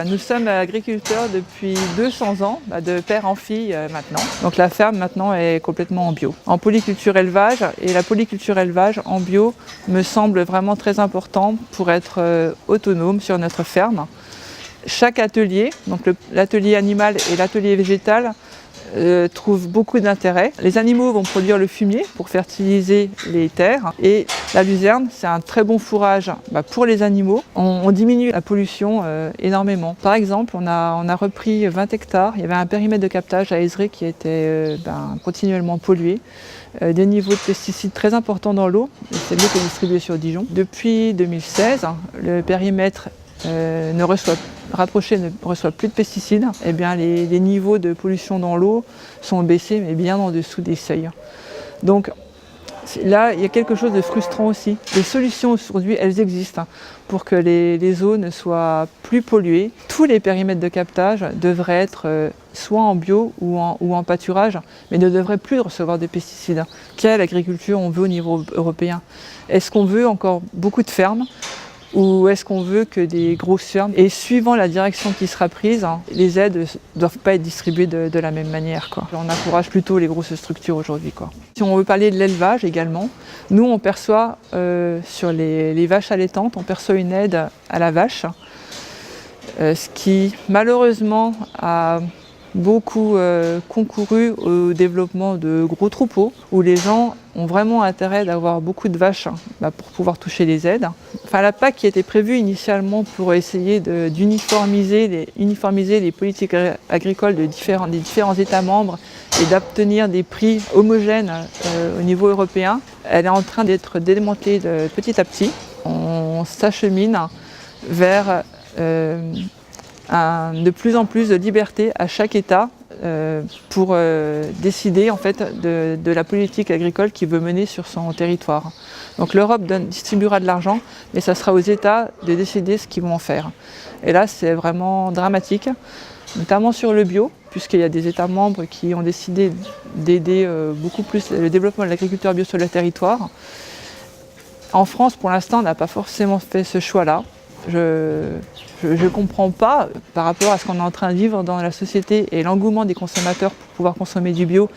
Nous sommes agriculteurs depuis 200 ans, de père en fille maintenant. Donc la ferme maintenant est complètement en bio, en polyculture élevage. Et la polyculture élevage en bio me semble vraiment très important pour être autonome sur notre ferme. Chaque atelier, donc l'atelier animal et l'atelier végétal, trouvent beaucoup d'intérêt. Les animaux vont produire le fumier pour fertiliser les terres et la luzerne, c'est un très bon fourrage pour les animaux. On diminue la pollution énormément. Par exemple, on a repris 20 hectares. Il y avait un périmètre de captage à Ézeré qui était continuellement pollué. Des niveaux de pesticides très importants dans l'eau. C'est l'eau qui est distribuée sur Dijon. Depuis 2016, le périmètre rapproché ne reçoit plus de pesticides, les niveaux de pollution dans l'eau sont baissés, mais bien en dessous des seuils. Donc là, il y a quelque chose de frustrant aussi. Les solutions aujourd'hui, elles existent pour que les eaux ne soient plus polluées. Tous les périmètres de captage devraient être soit en bio ou en pâturage, mais ne devraient plus recevoir de pesticides. Quelle agriculture on veut au niveau européen? Est-ce qu'on veut encore beaucoup de fermes? Ou est-ce qu'on veut que des grosses fermes? Et suivant la direction qui sera prise, les aides ne doivent pas être distribuées de la même manière. On encourage plutôt les grosses structures aujourd'hui. Si on veut parler de l'élevage également, nous on perçoit sur les vaches allaitantes, on perçoit une aide à la vache, ce qui malheureusement a beaucoup concouru au développement de gros troupeaux où les gens ont vraiment intérêt d'avoir beaucoup de vaches pour pouvoir toucher les aides. La PAC qui était prévue initialement pour essayer d'uniformiser les politiques agricoles des différents États membres et d'obtenir des prix homogènes au niveau européen, elle est en train d'être démantelée petit à petit. On s'achemine vers de plus en plus de liberté à chaque État pour décider en fait de la politique agricole qu'il veut mener sur son territoire. Donc l'Europe distribuera de l'argent, mais ça sera aux États de décider ce qu'ils vont en faire. Et là, c'est vraiment dramatique, notamment sur le bio, puisqu'il y a des États membres qui ont décidé d'aider beaucoup plus le développement de l'agriculture bio sur le territoire. En France, pour l'instant, on n'a pas forcément fait ce choix-là. Je ne comprends pas par rapport à ce qu'on est en train de vivre dans la société et l'engouement des consommateurs pour pouvoir consommer du bio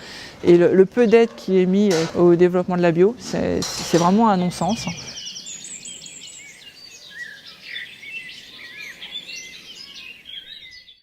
et le peu d'aide qui est mis au développement de la bio, c'est vraiment un non-sens.